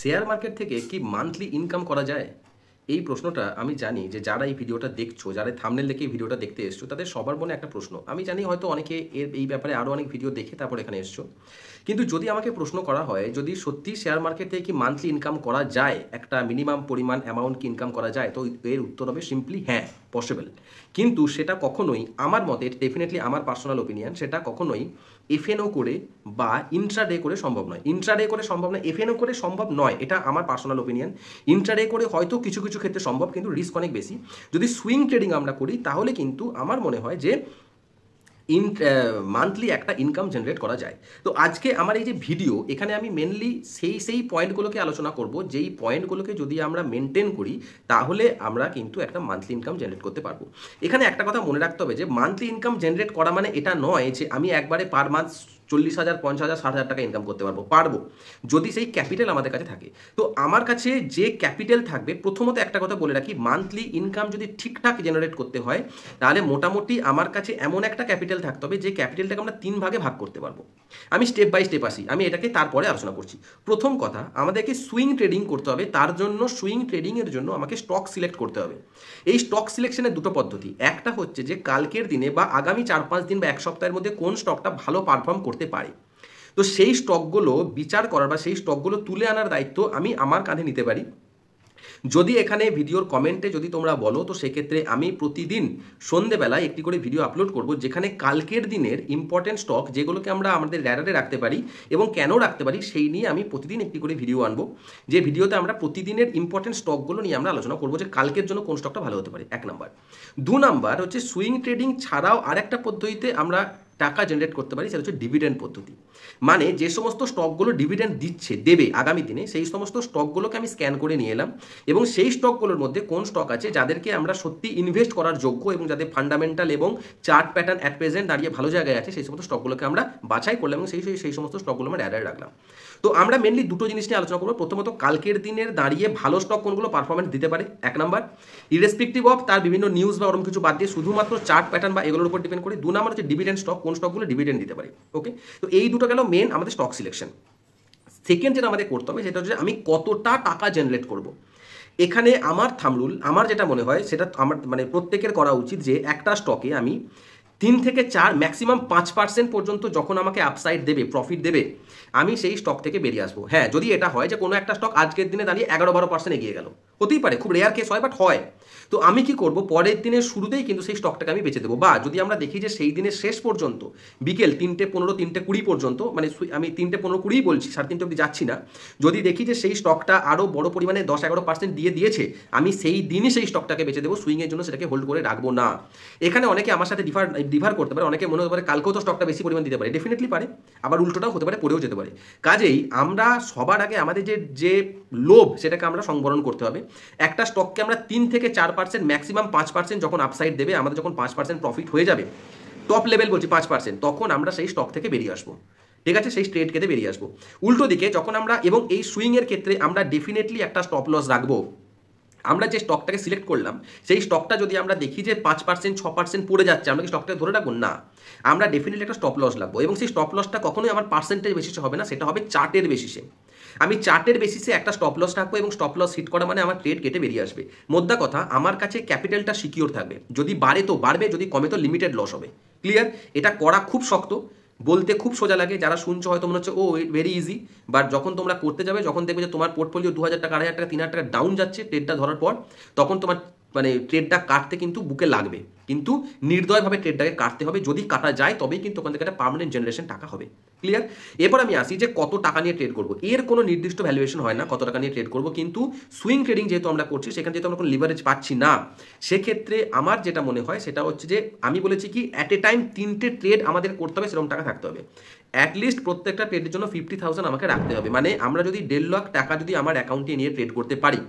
Share market থেকে কি monthly income করা যায়? এই প্রশ্নটা আমি জানি যে যারা এই ভিডিওটা দেখছো, যারা থাম্বনেল দেখে এই ভিডিওটা দেখতে এসছো, তাদের সবার মনে একটা প্রশ্ন। আমি জানি হয়তো অনেকে এই ব্যাপারে আরও অনেক ভিডিও দেখে তারপর এখানে এসছো। কিন্তু যদি আমাকে প্রশ্ন করা হয়, যদি সত্যি শেয়ার মার্কেট থেকে কি মান্থলি ইনকাম করা যায়, একটা মিনিমাম পরিমাণ অ্যামাউন্ট কি ইনকাম করা যায়, তো এর উত্তর হবে সিম্পলি হ্যাঁ, পসিবল। কিন্তু সেটা কখনোই আমার মতে, ডেফিনেটলি আমার পার্সোনাল ওপিনিয়ন, সেটা কখনোই এফএনও করে বা ইন্ট্রাডে করে সম্ভব নয়। ইন্ট্রাডে করে সম্ভব নয়, এফএনও করে সম্ভব নয়, এটা আমার পার্সোনাল ওপিনিয়ন। ইন্ট্রাডে করে হয়তো কিছু কিছু ক্ষেত্রে সম্ভব, কিন্তু রিস্ক অনেক বেশি। যদি সুইং ট্রেডিং আমরা করি তাহলে কিন্তু আমার মনে হয় যে মান্থলি একটা ইনকাম জেনারেট করা যায়। তো আজকে আমার এই যে ভিডিও, এখানে আমি মেনলি সেই পয়েন্টগুলোকে আলোচনা করব, যেই পয়েন্টগুলোকে যদি আমরা মেনটেন করি তাহলে আমরা কিন্তু একটা মান্থলি ইনকাম জেনারেট করতে পারবো। এখানে একটা কথা মনে রাখতে হবে যে মান্থলি ইনকাম জেনারেট করা মানে এটা নয় যে আমি একবারে পার মান্থ 40,000, 50,000, 60,000 টাকা ইনকাম করতে পারবো যদি সেই ক্যাপিটাল আমাদের কাছে থাকে। তো আমার কাছে যে ক্যাপিটাল থাকবে, প্রথমত একটা কথা বলে রাখি, মান্থলি ইনকাম যদি ঠিকঠাক জেনারেট করতে হয় তাহলে মোটামুটি আমার কাছে এমন একটা ক্যাপিটাল থাকতে হবে যে ক্যাপিটালটাকে আমরা 3 ভাগে ভাগ করতে পারবো। আমি স্টেপ বাই স্টেপ আসি, আমি এটাকে তারপরে আলোচনা করছি। প্রথম কথা, আমাদেরকে সুইং ট্রেডিং করতে হবে। তার জন্য সুইং ট্রেডিংয়ের জন্য আমাকে স্টক সিলেক্ট করতে হবে। এই স্টক সিলেকশনের দুটো পদ্ধতি। একটা হচ্ছে যে কালকের দিনে বা আগামী 4-5 দিন বা এক সপ্তাহের মধ্যে কোন স্টকটা ভালো পারফর্ম করতে পারে, তো সেই স্টকগুলো বিচার করার বা সেই স্টকগুলো তুলে আনার দায়িত্ব আমি আমার কাঁধে নিতে পারি। যদি এখানে ভিডিওর কমেন্টে যদি তোমরা বলো, তো সেক্ষেত্রে আমি প্রতিদিন সন্ধেবেলায় একটি করে ভিডিও আপলোড করব, যেখানে কালকের দিনের ইম্পর্টেন্ট স্টক যেগুলোকে আমরা আমাদের র্যাডারে রাখতে পারি এবং কেন রাখতে পারি সেই নিয়ে আমি প্রতিদিন একটি করে ভিডিও আনবো। যে ভিডিওতে আমরা প্রতিদিনের ইম্পর্টেন্ট স্টকগুলো নিয়ে আমরা আলোচনা করবো যে কালকের জন্য কোন স্টকটা ভালো হতে পারে, 1 নাম্বার। 2 নাম্বার হচ্ছে সুইং ট্রেডিং ছাড়াও আরেকটা পদ্ধতিতে আমরা টাকা জেনারেট করতে পারি, সেটা হচ্ছে ডিভিডেন্ড পদ্ধতি। মানে যে সমস্ত স্টকগুলো ডিভিডেন্ড দেবে আগামী দিনে, সেই সমস্ত স্টকগুলোকে আমি স্ক্যান করে নিয়ে এলাম এবং সেই স্টকগুলোর মধ্যে কোন স্টক আছে যাদেরকে আমরা সত্যি ইনভেস্ট করার যোগ্য এবং যাদের ফান্ডামেন্টাল এবং চার্ট প্যাটার্ন অ্যাট প্রেজেন্ট দাঁড়িয়ে ভালো জায়গায় আছে, সেই সমস্ত স্টকগুলোকে আমরা বাছাই করলাম এবং সেই সমস্ত স্টকগুলো আমরা অ্যাডারে রাখলাম। তো আমরা মেনলি দুটো জিনিস নিয়ে আলোচনা করবো। প্রথমত, কালকের দিনের দাঁড়িয়ে ভালো স্টক কোনগুলো পারফরমেন্স দিতে পারে, 1 নাম্বার, ইরেসপেক্টিভ অফ তার বিভিন্ন নিউজ বা ওরকম কিছু বাদ দিয়ে শুধুমাত্র চার্ট প্যাটার্ন বা এগুলোর উপর ডিপেন্ড করে। 2 নাম্বার হচ্ছে ডিভিডেন্ড স্টক, কোন স্টকগুলো ডিভিডেন্ড দিতে পারে। ওকে, তো এই দুটো গেল মেন আমাদের স্টক সিলেকশন। সেকেন্ড যেটা আমাদের করতে হবে সেটা হচ্ছে আমি কতটা টাকা জেনারেট করব। এখানে আমার থাম্ব রুল, আমার যেটা মনে হয় সেটা আমার মানে প্রত্যেকের করা উচিত যে একটা স্টকে আমি 3 থেকে 4 ম্যাক্সিমাম 5% পর্যন্ত যখন আমাকে আপসাইড দেবে, প্রফিট দেবে, আমি সেই স্টক থেকে বেরিয়ে আসবো। হ্যাঁ, যদি এটা হয় যে কোনো একটা স্টক আজকের দিনে দাঁড়িয়ে 11-12% এগিয়ে গেল, হতেই পারে, খুব রেয়ার কেস হয়, বাট হয়, তো আমি কি করব, পরের দিনের শুরুতেই কিন্তু সেই স্টকটাকে আমি বেচে দেবো। বা যদি আমরা দেখি যে সেই দিনের শেষ পর্যন্ত বিকেল 3:15, 3:20 পর্যন্ত, মানে আমি 3:15-20 বলছি, 3:30 অবধি যাচ্ছি না, যদি দেখি যে সেই স্টকটা আরও বড় পরিমাণে 10-11% দিয়েছে, আমি সেই দিনই সেই স্টকটাকে বেচে দেবো। সুইংয়ের জন্য সেটাকে হোল্ড করে রাখবো না। এখানে অনেকে আমার সাথে ডিফার করতে পারে, অনেকে মনে হতে পারে কালকেও তো স্টকটা বেশি পরিমাণ দিতে পারে, ডেফিনেটলি পারে, আবার উল্টোটাও হতে পারে, পড়েও যেতে পারে। কাজেই আমরা সবার আগে আমাদের যে লোভ সেটাকে আমরা সংবরণ করতে হবে। একটা স্টককে আমরা 3 থেকে 4%, ম্যাক্সিমাম 5% যখন আপসাইড দেবে, আমাদের যখন 5% প্রফিট হয়ে যাবে, টপ লেভেল বলছি 5%, তখন আমরা সেই স্টক থেকে বেরিয়ে আসবো। ঠিক আছে, সেই ট্রেড কেটে বেরিয়ে আসবো। উল্টো দিকে যখন আমরা, এবং এই সুইংয়ের ক্ষেত্রে আমরা ডেফিনেটলি একটা স্টপ লস রাখবো। আমরা যে স্টকটাকে সিলেক্ট করলাম, সেই স্টকটা যদি আমরা দেখি যে 5%, 6% পড়ে যাচ্ছে, আমরা কি স্টকটাকে ধরে রাখবো? না, আমরা ডেফিনেটলি একটা স্টপ লস রাখবো। এবং সেই স্টপ লসটা কখনোই আমার পার্সেন্টেজ বেসিসে হবে না, সেটা হবে চার্টের বেসিসে। আমি চার্টের বেসিসে একটা স্টপ লস রাখবো এবং স্টপ লস হিট করা মানে আমার ট্রেড কেটে বেরিয়ে আসবে। মোদ্দা কথা, আমার কাছে ক্যাপিটালটা সিকিউর থাকবে। যদি বাড়ে তো বাড়বে, যদি কমে তো লিমিটেড লস হবে। ক্লিয়ার? এটা করা খুব শক্ত, বলতে খুব সোজা লাগে। যারা শুনছো হয়তো মনে হচ্ছে ও ভেরি ইজি, বাট যখন তোমরা করতে যাবে, যখন দেখবে যে তোমার পোর্টফোলিও 2,000 টাকা, 2,500 টাকা, 3,000 টাকা ডাউন যাচ্ছে ট্রেডটা ধরার পর, তখন তোমার মানে ট্রেডটা কাটতে কিন্তু বুকে লাগবে। কিন্তু নির্দয়ভাবে ট্রেডটাকে কাটতে হবে। যদি কাটা যায় তবেই কিন্তু ওখান থেকে একটা পার্মানেন্ট জেনারেশন টাকা হবে। ক্লিয়ার? এরপর আমি আসি যে কত টাকা নিয়ে ট্রেড করবো। এর কোনো নির্দিষ্ট ভ্যালুয়েশন হয় না কত টাকা নিয়ে ট্রেড করবো, কিন্তু সুইং ট্রেডিং যেহেতু আমরা করছি, সেখানে যেহেতু আমরা কোনো লিভারেজ পাচ্ছি না, সেক্ষেত্রে আমার যেটা মনে হয় সেটা হচ্ছে যে আমি বলেছি কি অ্যাট এ টাইম 3টে ট্রেড আমাদের করতে হবে, সেরকম টাকা থাকতে হবে। অ্যাটলিস্ট প্রত্যেকটা ট্রেডের জন্য 50,000 আমাকে রাখতে হবে। মানে আমরা যদি 1.5 লাখ টাকা যদি আমার অ্যাকাউন্টে নিয়ে ট্রেড করতে পারি,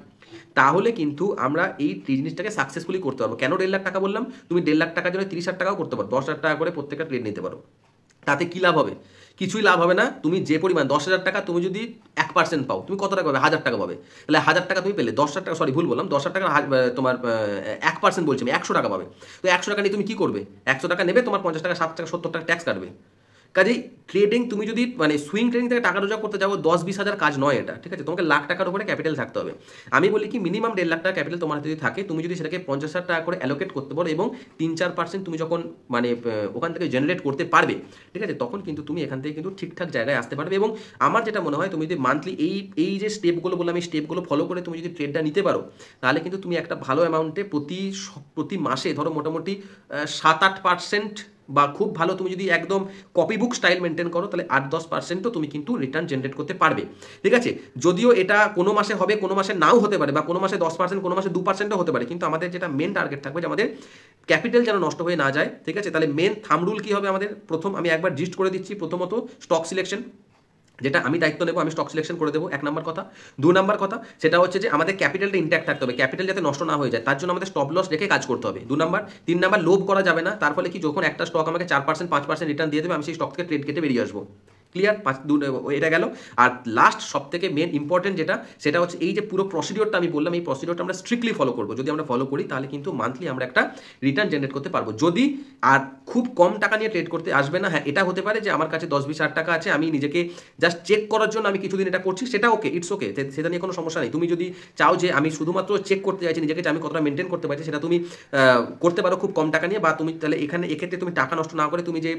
তাহলে কিন্তু আমরা এই জিনিসটাকে সাকসেসফুলি করতে পারবো। কেন 1.5 লাখ টাকা বললাম? তুমি 1.5 লাখ টাকার জন্য 30,000 টাকাও করতে পারো, 10,000 টাকা করে প্রত্যেকটা ট্রেড নিতে পারো। তাতে কি লাভ হবে? কিছুই লাভ হবে না। তুমি যে পরিমাণ 10,000 টাকা তুমি যদি 1% পাও, তুমি কত টাকা পাবে? 1,000 টাকা পাবে। তাহলে 1,000 টাকা তুমি পেলে, 10,000 টাকা, সরি ভুল বললাম, 10,000 টাকা তোমার 1% বলছি আমি, 100 টাকা পাবে। তো 100 টাকা নিয়ে তুমি কি করবে? 100 টাকা নেবে, তোমার 50 টাকা, 60 টাকা, 70 টাকা ট্যাক্স কাটবে। কাজেই ট্রেডিং তুমি যদি মানে সুইং ট্রেডিং থেকে টাকা রোজগার করতে যাও 10-20 হাজার কাজ নয় এটা, ঠিক আছে? তোমাকে লাখ টাকার উপরে ক্যাপিটাল থাকতে হবে। আমি বলি কি মিনিমাম 1.5 লাখ টাকা ক্যাপিটাল তোমার হাতে যদি থাকে, তুমি যদি সেটাকে 50,000 টাকা করে অ্যালোকেট করতে পারো এবং 3-4% তুমি যখন মানে ওখান থেকে জেনারেট করতে পারবে, ঠিক আছে, তখন কিন্তু তুমি এখান থেকে কিন্তু ঠিকঠাক জায়গায় আসতে পারবে। এবং আমার যেটা মনে হয় তুমি যদি মান্থলি এই যে স্টেপগুলো বললাম এই স্টেপগুলো ফলো করে তুমি যদি ট্রেডটা নিতে পারো, তাহলে কিন্তু তুমি একটা ভালো অ্যামাউন্টে প্রতি মাসে ধরো মোটামুটি 7-8% বা খুব ভালো তুমি যদি একদম কপি বুক স্টাইল মেনটেন করো তাহলে 8-10%ও তুমি কিন্তু রিটার্ন জেনারেট করতে পারবে, ঠিক আছে? যদিও এটা কোনো মাসে হবে, কোনো মাসে নাও হতে পারে, বা কোনো মাসে 10%, কোনো মাসে 2%ও হতে পারে, কিন্তু আমাদের যেটা মেন টার্গেট থাকবে যে আমাদের ক্যাপিটাল যেন নষ্ট হয়ে না যায়, ঠিক আছে? তাহলে মেন থাম রুল কী হবে আমাদের? প্রথম আমি একবার জিস্ট করে দিচ্ছি। প্রথমত স্টক সিলেকশন, যেটা আমি দায়িত্ব নেবো, আমি স্টক সিলেকশন করে দেবো, 1 নম্বর কথা। 2 নম্বর কথা সেটা হচ্ছে যে আমাদের ক্যাপিটালটা ইন্ট্যাক্ট থাকতে হবে, ক্যাপিটাল যাতে নষ্ট না হয়ে যায়, তার জন্য আমাদের স্টপ লস রেখে কাজ করতে হবে, 2 নম্বর। 3 নম্বর লোভ করা যাবে না, তার ফলে কি যখন একটা স্টক আমাকে 4% 5% রিটার্ন দিয়ে দেবে, আমি সেই স্টক থেকে ট্রেড কেটে বেরিয়ে আসবো। ক্লিয়ার? এটা গেল। আর লাস্ট সব থেকে মেন ইম্পর্টেন্ট যেটা, সেটা হচ্ছে এই যে পুরো প্রসিডিওরটা আমি বললাম, এই প্রসিডিওরটা আমরা স্ট্রিক্টলি ফলো করবো। যদি আমরা ফলো করি তাহলে কিন্তু মান্থলি আমরা একটা রিটার্ন জেনারেট করতে পারবো। যদি আর খুব কম টাকা নিয়ে ট্রেড করতে আসবে না। হ্যাঁ, এটা হতে পারে যে আমার কাছে 10-20 হাজার টাকা আছে, আমি নিজেকে জাস্ট চেক করার জন্য আমি কিছুদিন এটা করছি, সেটা ওকে, ইটস ওকে, সেটা নিয়ে কোনো সমস্যা নেই। তুমি যদি চাও যে আমি শুধুমাত্র চেক করতে চাইছি নিজেকে, যে আমি কতটা মেনটেন করতে পারছি, সেটা তুমি করতে পারো খুব কম টাকা নিয়ে। বা তুমি তাহলে এক্ষেত্রে তুমি টাকা নষ্ট না করে তুমি যে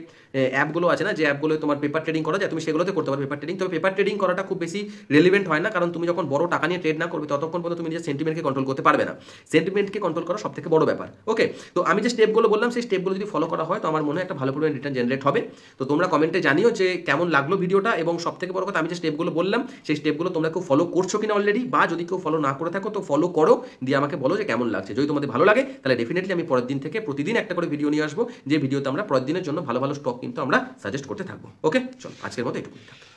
অ্যাপগুলো আছে না, যে অ্যাপগুলো তোমার পেপার ট্রেডিং করা যায়, তুমি সেগুলোতে করতে পারো পেপার ট্রেডিং। তবে পেপার ট্রেডিং করাটা খুব বেশি রেলিভেন্ট হয় না, কারণ তুমি যখন বড় টাকা নিয়ে ট্রেড না করবে ততক্ষণ পর্যন্ত তুমি নিজের সেন্টিমেন্টকে কন্ট্রোল করতে পারবে না। সেন্টিমেন্টকে কন্ট্রোল করা সবথেকে বড় ব্যাপার। ওকে, তো আমি যে স্টেপগুলো বললাম সেই স্টেপগুলো যদি ফলো করা হয় তো আমার মনে হয় একটা ভালো পরিমাণ রিটার্ন জেনারেট হবে। তো তোমরা কমেন্টে জানিও যে কেমন লাগলো ভিডিওটা, এবং সবথেকে বড় কথা আমি যে স্টেপগুলো বললাম সেই স্টেপগুলো তোমরা কেউ ফলো করছো কিনা অলরেডি, বা যদি কেউ ফলো না করে থাকো তো ফলো করো, দিয়ে আমাকে বলো যে কেমন লাগছে। যদি তোমাদের ভালো লাগে তাহলে ডেফিনেটলি আমি পরের দিন থেকে প্রতিদিন একটা করে ভিডিও নিয়ে আসবো, যে ভিডিওতে আমরা পরের দিনের জন্য ভালো ভালো স্টক কিন্তু আমরা সাজেস্ট করতে থাকবো। ওকে, চলো আজকের মতো এটুকুই থাক।